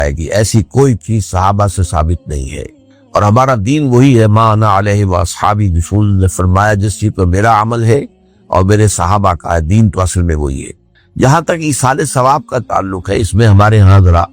آئے گی، ایسی کوئی چیز صحابہ سے ثابت نہیں ہے۔ اور ہمارا دین وہی ہے، ما انا علیہ واصحابی، رسول نے فرمایا جس چیز پر میرا عمل ہے اور میرے صحابہ کا ہے، دین تو اصل میں وہی ہے۔ جہاں تک ایصال ثواب کا تعلق ہے، اس میں ہمارے ہاں ذرا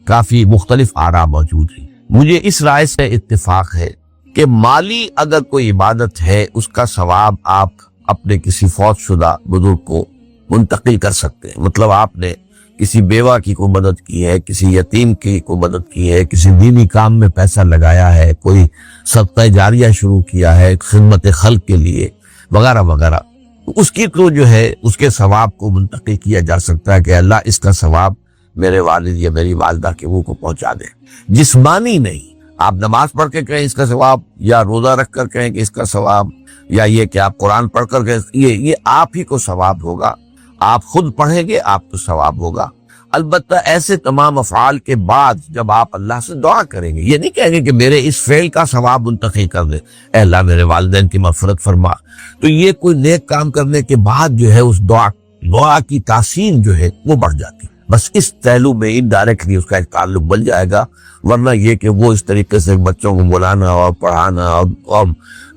کافی مختلف آراء موجود ہیں۔ مجھے اس رائے سے اتفاق ہے کہ مالی اگر کوئی عبادت ہے، اس کا ثواب آپ اپنے کسی فوت شدہ بزرگ کو منتقل کر سکتے ہیں۔ مطلب آپ نے کسی بیوہ کی کو مدد کی ہے، کسی یتیم کی کو مدد کی ہے، کسی دینی کام میں پیسہ لگایا ہے، کوئی صدقہ جاریہ شروع کیا ہے خدمت خلق کے لیے وغیرہ وغیرہ، اس کی تو جو ہے اس کے ثواب کو منتقل کیا جا سکتا ہے کہ اللہ اس کا ثواب میرے والد یا میری والدہ کے منہ کو پہنچا دے۔ جسمانی نہیں، آپ نماز پڑھ کے کہیں اس کا ثواب، یا روزہ رکھ کر کہیں کہ اس کا ثواب، یا یہ کہ آپ قرآن پڑھ کر کہیں یہ آپ ہی کو ثواب ہوگا، آپ خود پڑھیں گے آپ کو ثواب ہوگا۔ البتہ ایسے تمام افعال کے بعد جب آپ اللہ سے دعا کریں گے، یہ نہیں کہیں گے کہ میرے اس فعل کا ثواب منتقل کر دے، اے اللہ میرے والدین کی مغفرت فرما، تو یہ کوئی نیک کام کرنے کے بعد جو ہے اس دعا کی تاثیر جو ہے وہ بڑھ جاتی ہے۔ بس اس پہلو میں انڈائریکٹلی اس کا ایک تعلق بن جائے گا، ورنہ یہ کہ وہ اس طریقے سے بچوں کو بلانا اور پڑھانا اور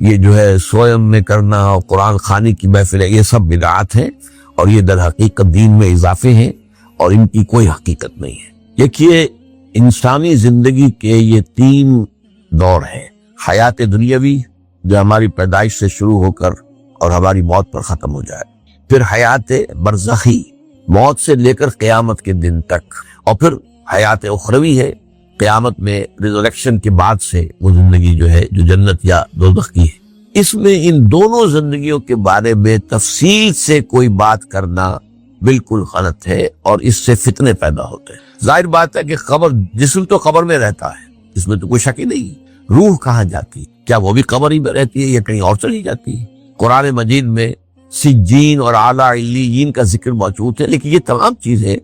یہ جو ہے سوئم میں کرنا اور قرآن خوانی کی محفلیں، یہ سب بدعات ہیں اور یہ در حقیقت دین میں اضافے ہیں اور ان کی کوئی حقیقت نہیں ہے۔ دیکھیے، انسانی زندگی کے یہ 3 دور ہیں: حیات دنیاوی جو ہماری پیدائش سے شروع ہو کر اور ہماری موت پر ختم ہو جائے، پھر حیات برزخی موت سے لے کر قیامت کے دن تک، اور پھر حیات اخروی ہے قیامت میں ریزریکشن کے بعد سے وہ زندگی جو ہے جو جنت یا دوزخ کی ہے۔ اس میں ان دونوں زندگیوں کے بارے میں تفصیل سے کوئی بات کرنا بالکل غلط ہے اور اس سے فتنے پیدا ہوتے ہیں۔ ظاہر بات ہے کہ قبر، جسم تو قبر میں رہتا ہے، اس میں تو کوئی شک ہی نہیں، روح کہاں جاتی، کیا وہ بھی قبر ہی میں رہتی ہے یا کہیں اور چلی جاتی ہے؟ قرآن مجید میں سجین اور اعلیٰ علیین کا ذکر موجود ہے، لیکن یہ تمام چیزیں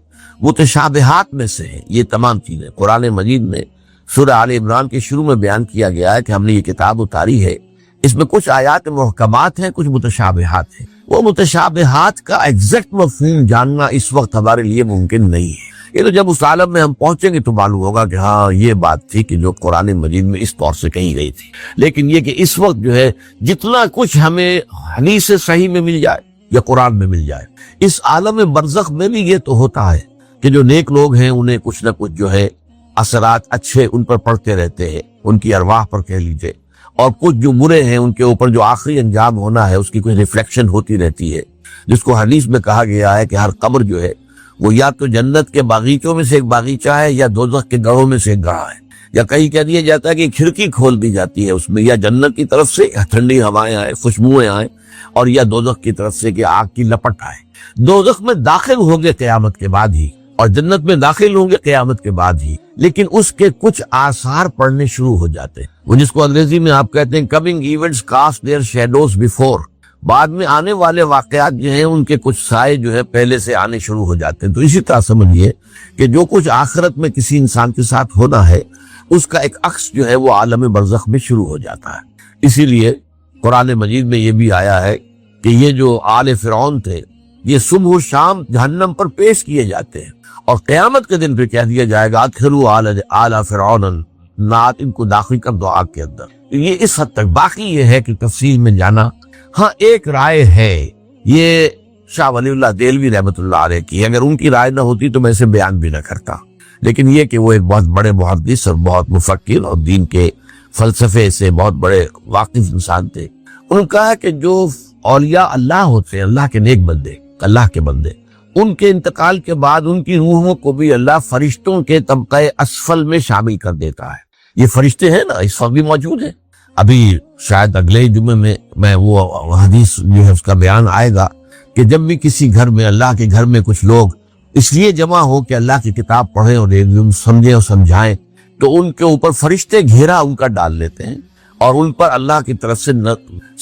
متشابہات میں سے ہیں۔ یہ تمام چیزیں قرآن مجید میں سورہ آل عمران کے شروع میں بیان کیا گیا ہے کہ ہم نے یہ کتاب اتاری ہے، اس میں کچھ آیات محکمات ہیں، کچھ متشابہات ہیں۔ وہ متشابہات کا ایگزیکٹ مفہوم جاننا اس وقت ہمارے لیے ممکن نہیں ہے۔ یہ تو جب اس عالم میں ہم پہنچیں گے تو معلوم ہوگا کہ ہاں یہ بات تھی کہ جو قرآن مجید میں اس طور سے کہی گئی تھی۔ لیکن یہ کہ اس وقت جو ہے جتنا کچھ ہمیں حدیث صحیح میں مل جائے یا قرآن میں مل جائے، اس عالم برزخ میں بھی یہ تو ہوتا ہے کہ جو نیک لوگ ہیں انہیں کچھ نہ کچھ جو ہے اثرات اچھے ان پر پڑتے رہتے ہیں، ان کی ارواح پر کہہ لیجئے، اور کچھ جو برے ہیں ان کے اوپر جو آخری انجام ہونا ہے اس کی کوئی ریفلیکشن ہوتی رہتی ہے، جس کو حدیث میں کہا گیا ہے کہ ہر قبر جو ہے وہ یا تو جنت کے باغیچوں میں سے ایک باغیچہ ہے یا دوزخ کے گڑھوں میں سے ایک گڑھا ہے، یا کہیں کہہ دیا جاتا ہے کہ کھڑکی کھول دی جاتی ہے اس میں، یا جنت کی طرف سے ٹھنڈی ہوائیں آئیں، خوشبوئیں آئیں، اور یا دوزخ کی طرف سے کہ آگ کی لپٹ آئے۔ دوزخ میں داخل ہوں گے قیامت کے بعد ہی اور جنت میں داخل ہوں گے قیامت کے بعد ہی، لیکن اس کے کچھ آثار پڑنے شروع ہو جاتے ہیں، وہ جس کو انگریزی میں آپ کہتے ہیں coming events cast their shadows before, بعد میں آنے والے واقعات جو ہیں ان کے کچھ سائے جو ہے پہلے سے آنے شروع ہو جاتے ہیں۔ تو اسی طرح سمجھیے کہ جو کچھ آخرت میں کسی انسان کے ساتھ ہونا ہے اس کا ایک عکس جو ہے وہ عالم برزخ میں شروع ہو جاتا ہے۔ اسی لیے قرآن مجید میں یہ بھی آیا ہے کہ یہ جو آل فرعون تھے یہ صبح و شام جہنم پر پیش کیے جاتے ہیں، اور قیامت کے دن پہ کہہ دیا جائے گا ادخلوا آل فرعون النار، ان کو داخل کر دو آگ کے اندر۔ یہ اس حد تک، باقی یہ ہے کہ تفصیل میں جانا۔ ہاں ایک رائے ہے، یہ شاہ ولی اللہ دہلوی رحمۃ اللہ علیہ کی، اگر ان کی رائے نہ ہوتی تو میں اسے بیان بھی نہ کرتا، لیکن یہ کہ وہ ایک بہت بڑے محدث اور بہت مفکر اور دین کے فلسفے سے بہت بڑے واقف انسان تھے۔ انہوں نے کہا کہ جو اولیاء اللہ ہوتے ہیں، اللہ کے نیک بندے، اللہ کے بندے، ان کے انتقال کے بعد ان کی روحوں کو بھی اللہ فرشتوں کے طبقہ اسفل میں شامل کر دیتا ہے۔ یہ فرشتے ہیں نا، اس وقت بھی موجود ہیں۔ ابھی شاید اگلے جمعے میں وہ حدیث جو ہے اس کا بیان آئے گا کہ جب بھی کسی گھر میں، اللہ کے گھر میں کچھ لوگ اس لیے جمع ہو کہ اللہ کی کتاب پڑھیں اور سمجھیں اور سمجھائیں، تو ان کے اوپر فرشتے گھیرا ان کا ڈال لیتے ہیں اور ان پر اللہ کی طرف سے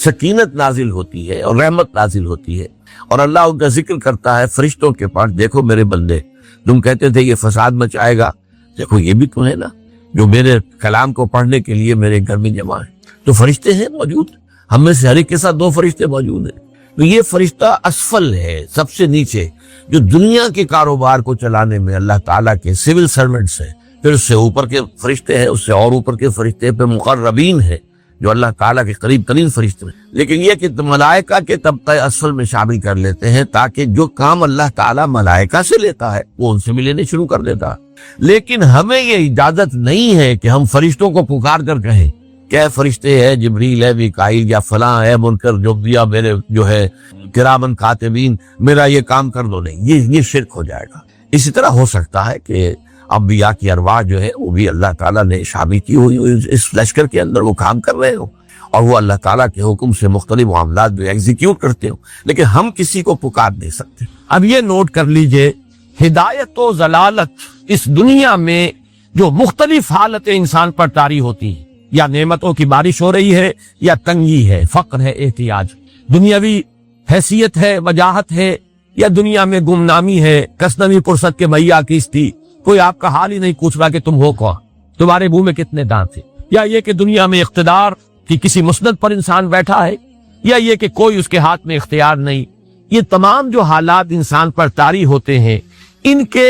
سکینت نازل ہوتی ہے اور رحمت نازل ہوتی ہے، اور اللہ ان کا ذکر کرتا ہے فرشتوں کے پاس، دیکھو میرے بندے، تم کہتے تھے یہ فساد مچائے گا، دیکھو یہ بھی تو ہے نا جو میرے کلام کو پڑھنے کے لیے میرے گھر میں جمع ہے۔ تو فرشتے ہیں موجود، ہم میں سے ہر ایک کے ساتھ 2 فرشتے موجود ہیں۔ تو یہ فرشتہ اسفل ہے، سب سے نیچے، جو دنیا کے کاروبار کو چلانے میں اللہ تعالیٰ کے سول سرونٹس ہیں، پھر اس سے اوپر کے فرشتے ہیں، اس سے اور اوپر کے فرشتے، پھر مقربین ہیں جو اللہ تعالیٰ کے قریب ترین فرشتے ہیں۔ لیکن یہ کہ ملائکہ کے طبقہ اصل میں شامل کر لیتے ہیں تاکہ جو کام اللہ تعالیٰ ملائکہ سے لیتا ہے وہ ان سے بھی لینے شروع کر دیتا ہے۔ لیکن ہمیں یہ اجازت نہیں ہے کہ ہم فرشتوں کو پکار کر کہیں کہ اے فرشتے ہے، جبریل ہے، میکائیل یا فلاں ہے، منکر جبریا میرے جو ہے کرامن کاتبین، میرا یہ کام کر دو۔ نہیں، یہ شرک ہو جائے گا۔ اسی طرح ہو سکتا ہے کہ انبیاء کی ارواح جو ہے وہ بھی اللہ تعالیٰ نے شامل کی ہوئی اس لشکر کے اندر، وہ کام کر رہے ہو اور وہ اللہ تعالیٰ کے حکم سے مختلف معاملات بھی ایگزیکیوٹ کرتے ہو، لیکن ہم کسی کو پکار نہیں سکتے۔ اب یہ نوٹ کر لیجئے، ہدایت و ضلالت اس دنیا میں جو مختلف حالتیں انسان پر طاری ہوتی ہیں، یا نعمتوں کی بارش ہو رہی ہے، یا تنگی ہے، فقر ہے، احتیاج، دنیاوی حیثیت ہے، وجاہت ہے، یا دنیا میں گمنامی ہے، کسنوی پرست کے میاں کس تھی، کوئی آپ کا حال ہی نہیں پوچھ رہا کہ تم ہو کون، تمہارے منہ میں کتنے دانت تھے، یا یہ کہ دنیا میں اقتدار کی کسی مسند پر انسان بیٹھا ہے، یا یہ کہ کوئی اس کے ہاتھ میں اختیار نہیں۔ یہ تمام جو حالات انسان پر طاری ہوتے ہیں، ان کے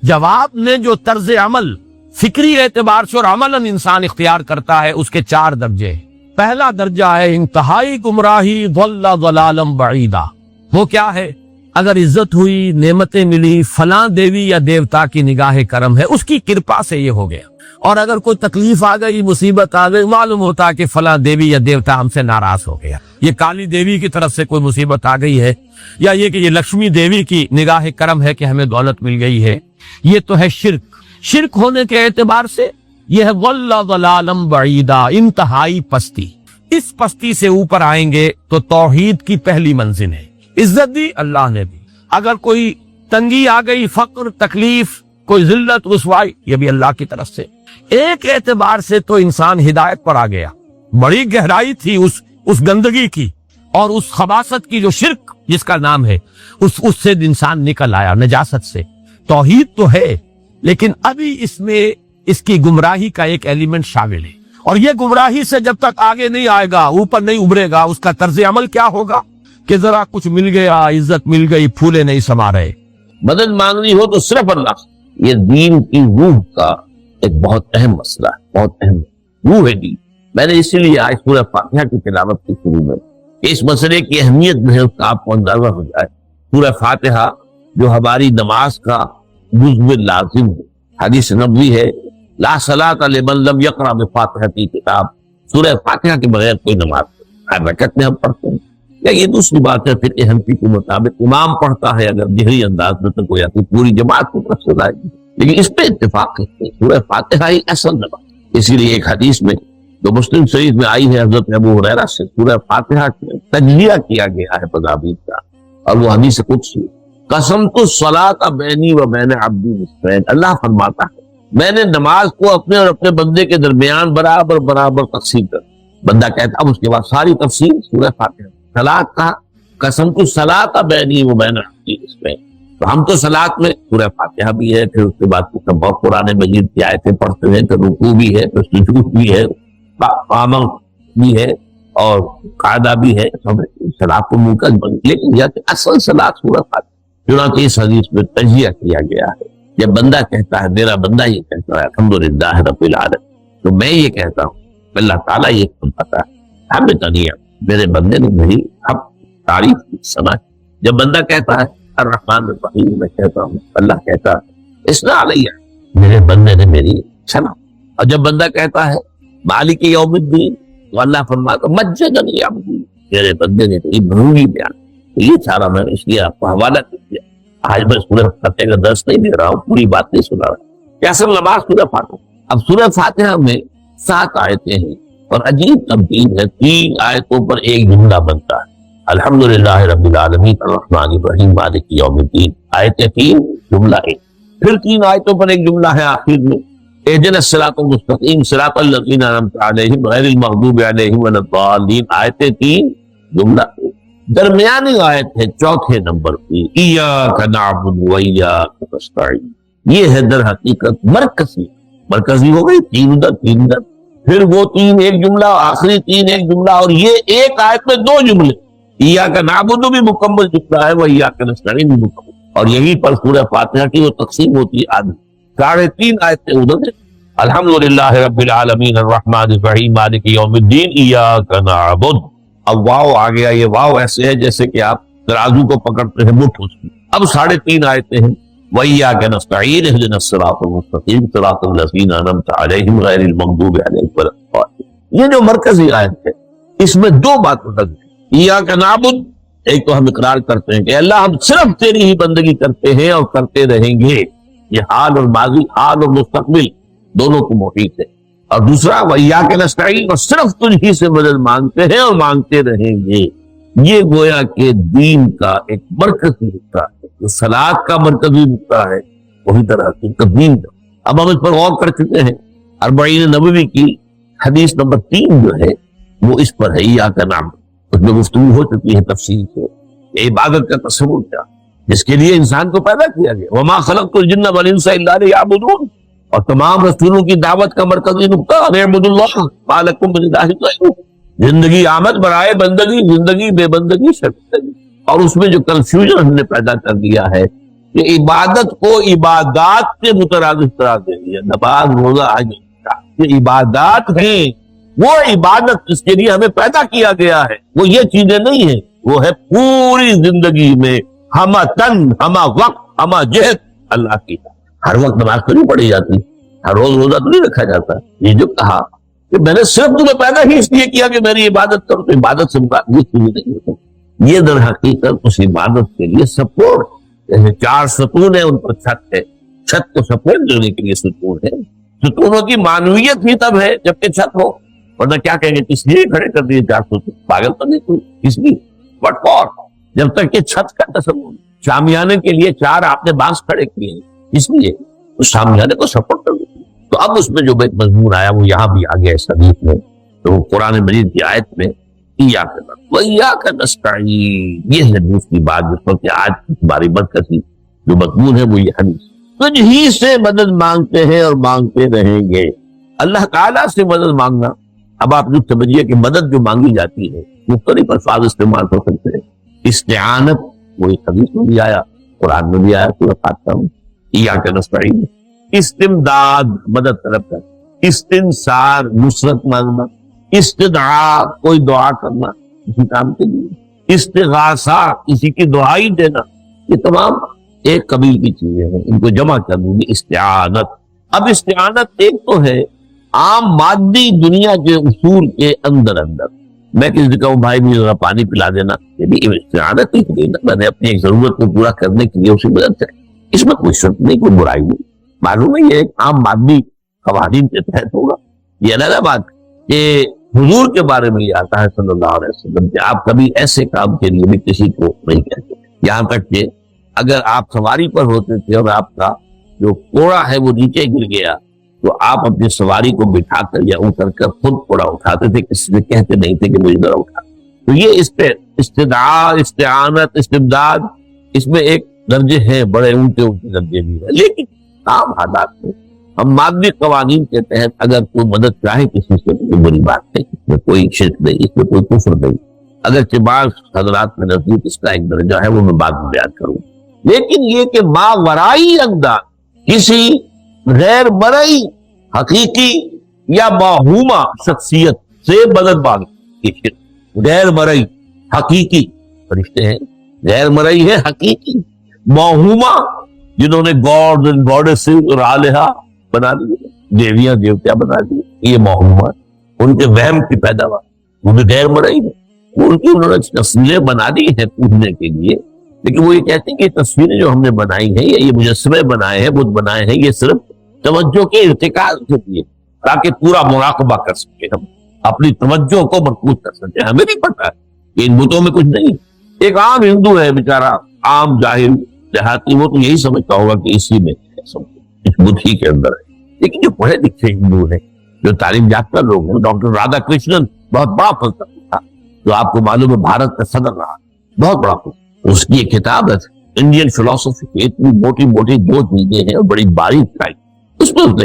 جواب میں جو طرز عمل فکری اعتبار سے اور عملاً انسان اختیار کرتا ہے، اس کے 4 درجے ہیں۔ پہلا درجہ ہے انتہائی گمراہی، ضل ضلالا بعیدا۔ وہ کیا ہے؟ اگر عزت ہوئی، نعمتیں ملی، فلاں دیوی یا دیوتا کی نگاہ کرم ہے، اس کی کرپا سے یہ ہو گیا، اور اگر کوئی تکلیف آ گئی، مصیبت آ گئی، معلوم ہوتا کہ فلاں دیوی یا دیوتا ہم سے ناراض ہو گیا، یہ کالی دیوی کی طرف سے کوئی مصیبت آ گئی ہے، یا یہ کہ یہ لکشمی دیوی کی نگاہ کرم ہے کہ ہمیں دولت مل گئی ہے۔ یہ تو ہے شرک۔ شرک ہونے کے اعتبار سے یہ ہے ضل ضلالا بعیدا، انتہائی پستی۔ اس پستی سے اوپر آئیں گے تو توحید کی پہلی منزل ہے۔ عزت دی اللہ نے دی، اگر کوئی تنگی آ گئی، فقر، تکلیف، کوئی ذلت، رسوائی، یہ بھی اللہ کی طرف سے۔ ایک اعتبار سے تو انسان ہدایت پر آ گیا، بڑی گہرائی تھی اس گندگی کی اور اس خباثت کی جو شرک جس کا نام ہے، اس سے انسان نکل آیا، نجاست سے۔ توحید تو ہے، لیکن ابھی اس میں اس کی گمراہی کا ایک ایلیمنٹ شامل ہے، اور یہ گمراہی سے جب تک آگے نہیں آئے گا، اوپر نہیں ابھرے گا، اس کا طرز عمل کیا ہوگا کہ ذرا کچھ مل گیا، عزت مل گئی، پھولے نہیں سما رہے۔ مدد مانگنی ہو تو صرف اللہ سے۔ یہ دین کی روح کا ایک بہت اہم مسئلہ ہے، بہت اہم روح ہے دین۔ میں نے اسی لیے آج سورہ فاتحہ کی تلاوت کی شروع میں کہ اس مسئلے کی اہمیت جو ہے اس کا آپ کو اندازہ ہو جائے۔ سورہ فاتحہ جو ہماری نماز کا جزو لازم ہے، حدیث نبوی ہے، لا صلاۃ لمن لم یقرأ بفاتحۃ کتاب، سورہ فاتحہ کے بغیر کوئی نماز ہر رکعت میں ہم پڑھتے ہیں۔ یا یہ دوسری بات ہے، فقہ حنفی کے مطابق امام پڑھتا ہے اگر جہری انداز میں تو کوئی پوری جماعت کو طرف سے لائے گی، لیکن اس پہ اتفاق ہے کہ سورہ فاتحہ ہی اصل نماز۔ اسی لیے ایک حدیث میں جو مسلم شریف میں آئی ہے حضرت ابو ہریرہ سے، سورہ فاتحہ کا تجزیہ کیا گیا ہے مضامین کا، اور وہ حدیث قدسی، قسمت الصلاۃ بینی و بین عبدی نصفین، اللہ فرماتا ہے میں نے نماز کو اپنے اور اپنے بندے کے درمیان برابر برابر تقسیم کر۔ بندہ کہتا اب اس کے بعد ساری تفصیل سورہ فاتحہ۔ صلاۃ کا قسمت الصلاۃ بینی و بین عبدی نصفین، تو ہم تو صلاۃ میں سورہ فاتحہ بھی ہے، پھر اس کے بعد بہت قرآن مجید کی آیتیں پڑھتے ہیں، پھر رکوع بھی ہے، پھر سجود بھی ہے، قیام بھی ہے، اور قاعدہ بھی ہے، صلاۃ کو مل کر بن، لیکن یہ کہ اصل صلاۃ سورہ فاتحہ۔ چنانچہ اس حدیث میں تجزیہ کیا گیا ہے۔ جب بندہ کہتا ہے، میرا بندہ یہ کہتا ہے الحمدللہ رب العالمین، تو میں یہ کہتا ہوں اللہ تعالیٰ یہ فرماتا ہے ہمیں تنیا میرے بندے نے میری حق تعریف کی سنا۔ جب بندہ کہتا ہے الرحمن الرحیم، میں کہتا ہوں اللہ کہتا ہے اسنا علیہ، میرے بندے نے میری سنا۔ اور جب بندہ کہتا ہے مالک یوم الدین، تو اللہ فرماتا مجدنی عبدی، میرے بندے نے میری بھرولی بیان۔ یہ سارا میں نے اس لیے آپ کو حوالہ دیا۔ آج میں سورہ فاتحہ کا درس نہیں دے رہا ہوں، پوری بات نہیں سنا رہا کہ اصل نماز سورہ فاتحہ۔ اب سورہ فاتحہ میں 7 آیتیں ہیں، اور عجیب تبدیل ہے، 3 آیتوں پر ایک جملہ بنتا ہے، الحمدللہ رب العالمین الرحمن الرحیم مالک یوم الدین، آیتیں 3 جملہ 1، پھر 3 آیتوں پر ایک جملہ ہے آخر میں اہدنا الصراط المستقیم صراط الذین انعمت علیہم غیر المغضوب علیہم ولا الضالین، آیتیں 3 جملہ 1۔ درمیانی آیت ہے 4 نمبر کی، ایاک نعبد و ایاک نستعین، یہ ہے در حقیقت مرکزی ہو گئی، 3 ادھر، پھر وہ 3 ایک جملہ، آخری 3 ایک جملہ، اور یہ ایک آیت میں 2 جملے، ایاک نعبد بھی مکمل جملہ ہے، و ایاک نستعین بھی مکمل، اور یہی پر سورہ فاتحہ کی وہ تقسیم ہوتی ہے آدھی۔ 3.5 آیتیں ادھر ہیں۔ الحمدللہ رب العالمین الرحمن الرحیم مالک یوم الدین ایاک نعبد۔ اب واو آ گیا، یہ واو ایسے ہے جیسے کہ آپ ترازو کو پکڑتے ہیں مٹھ اس کی۔ اب 3.5 آیتیں ہیں، وَإِيَّاكَ نَسْتَعِينُ اهْدِنَا الصِّرَاطَ الْمُسْتَقِيمَ صِرَاطَ الَّذِينَ أَنْعَمْتَ عَلَيْهِمْ غَيْرِ الْمَغْضُوبِ عَلَيْهِمْ وَلَا الضَّالِّينَ۔ یہ جو مرکزی آیت ہے اس میں 2 باتیں لگی، ایاک نعبد، ایک تو ہم اقرار کرتے ہیں کہ اللہ ہم صرف تیری ہی بندگی کرتے ہیں اور کرتے رہیں گے، یہ حال اور ماضی، حال اور مستقبل دونوں کو محیط ہے۔ اور دوسرا وَإِيَّاكَ نَسْتَعِينُ، اور صرف تجھ ہی سے مدد مانگتے ہیں اور مانگتے رہیں گے۔ یہ گویا کہ دین کا ایک مرکزی نقطہ ہے، جو صلاۃ کا مرکزی نقطہ ہے وہی طرح دین کا۔ اب ہم اس پر غور کر چکے ہیں، 40 نبوی کی حدیث نمبر 3 جو ہے وہ اس پر ہے، ایاک نعبد، اس میں گفتگو ہو چکی ہے تفصیل سے۔ یہ عبادت کا تصور کیا جس کے لیے انسان کو پیدا کیا گیا، وما خلقت الجن والانس الا لیعبدون، اور تمام رسولوں کی دعوت کا مرکزی نقطہ اعبدوا اللہ ما لکم من الہ غیرہ، زندگی آمد برائے بندگی، زندگی بے بندگی شرمندگی۔ اور اس میں جو کنفیوژن ہم نے پیدا کر دیا ہے کہ عبادت کو عبادات سے مترادف قرار دے دیا، نماز روزہ حج یہ عبادات ہیں، وہ عبادت جس کے لیے ہمیں پیدا کیا گیا ہے وہ یہ چیزیں نہیں ہیں، وہ ہے پوری زندگی میں ہمہ تن ہمہ وقت ہمہ جہت اللہ کی۔ ہر وقت نماز تو نہیں پڑھی جاتی، ہر روز روزہ تو نہیں رکھا جاتا۔ یہ جو کہا کہ میں نے صرف تمہیں پیدا ہی اس لیے کیا کہ میری عبادت کرو، تو عبادت سے یہ چیزیں نہیں ہوتی، یہ در حقیقت اس عبادت کے لیے سپورٹ، جیسے 4 ستون ہیں ان پر چھت ہے، چھت کو سپورٹ دینے کے لیے ستون ہے۔ ستونوں کی معنویت ہی تب ہے جبکہ چھت ہو، ورنہ کیا کہیں گے کس لیے کھڑے کر دیے 4 ستون، پاگل تو نہیں کوئی، کس لیے، بٹ فور، جب تک کہ چھت کا تصور، شامیانے کے لیے 4 آپ نے بانس کھڑے کیے ہیں اس لیے اس شامیانے کو سپورٹ کر دیں۔ تو اب اس میں جو ایک مضمون آیا وہ یہاں بھی آ گیا اس حدیث میں، تو قرآن مجید کی آیت میں ایاک نعبد وایاک نستعین، یہ ہے دوسری بات جس پر کہ آج کی ہماری مرکزی جو مضمون ہے وہ یہ حدیث، تجھ ہی سے مدد مانگتے ہیں اور مانگتے رہیں گے۔ اللہ تعالیٰ سے مدد مانگنا، اب آپ جو سمجھیے کہ مدد جو مانگی جاتی ہے مختلف الفاظ استعمال ہو سکتے ہیں۔ استعانت وہ ایک حدیث میں بھی آیا، قرآن میں بھی آیا، سورہ فاتحہ میں ایاک نستعین۔ استمداد مدد طلب کر، استنصار نصرت مانگنا، استدعاء کوئی دعا کرنا کسی کام کے لیے، استغاثہ کسی کی دعائی دینا، یہ تمام ایک قبیل کی چیزیں ہیں، ان کو جمع کر دوں گی استعانت۔ اب استعانت ایک تو ہے عام مادی دنیا کے اصول کے اندر، میں کسی سے کہوں بھائی مجھے ذرا پانی پلا دینا، یہ بھی استعانت ہی دینا، میں نے اپنی ایک ضرورت کو پورا کرنے کے لیے اسے مدد چاہیے، اس میں کوئی شرط نہیں، کوئی برائی نہیں، معلوم ہے یہ ایک عام مادی قوانین کے تحت ہوگا۔ یہ علیحدہ بات کہ حضور کے بارے میں یہ آتا ہے صلی اللہ علیہ وسلم کہ آپ کبھی ایسے کام کے لیے بھی کسی کو نہیں کہتے، یہاں تک کہ اگر آپ سواری پر ہوتے تھے اور آپ کا جو کوڑا ہے وہ نیچے گر گیا تو آپ اپنی سواری کو بٹھا کر یا اتر کر خود کوڑا اٹھاتے تھے، کسی سے کہتے نہیں تھے کہ مجھے ذرا اٹھا۔ تو یہ اس پہ استدعاء، استعانت، استمداد، اس میں ایک درجے ہیں، بڑے اونچے درجے بھی ہیں، لیکن عام حالات میں ہم مادی قوانین کے تحت اگر کوئی مدد چاہے کسی سے تو بری بات ہے، اس میں کوئی شرک نہیں، اس میں کوئی کفر نہیں، اگرچہ بعض حضرات میں نزدیک اس کا ایک درجہ ہے وہ میں بعد میں بیان کروں، لیکن یہ کہ ماورائی انداز کسی غیر مرئی حقیقی یا موہومہ شخصیت سے مدد مانگنا، غیر مرئی حقیقی فرشتے ہیں، غیر مرئی ہے حقیقی، موہومہ جنہوں نے گاڈ اینڈ گاڈیسز اور آلہہ بنا دیے، دیویاں دیوتیا بنا دیے، یہ موہومہ ان کے وہم کی پیداوار، وہ بھی غیر مرئی ہے، ان کی انہوں نے تصویریں بنا دی ہیں پوجنے کے لیے، لیکن وہ یہ کہتے ہیں کہ یہ تصویریں جو ہم نے بنائی ہیں یا یہ مجسمے بنائے ہیں، بت بنائے ہیں، یہ صرف توجہ کے ارتکاز کے لیے تاکہ پورا مراقبہ کر سکے، ہم اپنی توجہ کو مرکوز کر سکے۔ ہمیں نہیں پتا کہ ان بتوں میں کچھ نہیں، ایک عام ہندو ہے بیچارہ، عام جاہل دیہاتی، وہ تو یہی سمجھتا ہوگا کہ اسی میں اس بدھ ہی کے اندر ہے، لیکن جو پڑھے لکھے ہندو ہیں، جو تعلیم یافتہ لوگ ہیں، ڈاکٹر رادھا کرشنن بہت بڑا فلسفی تھا جو آپ کو معلوم ہے بھارت کا صدر رہا، بہت بڑا فلسفی، اس کی ایک کتاب ہے انڈین فلسفی، اتنی موٹی موٹی 2 جلدیں ہیں اور بڑی باریک ٹائپ، اس میں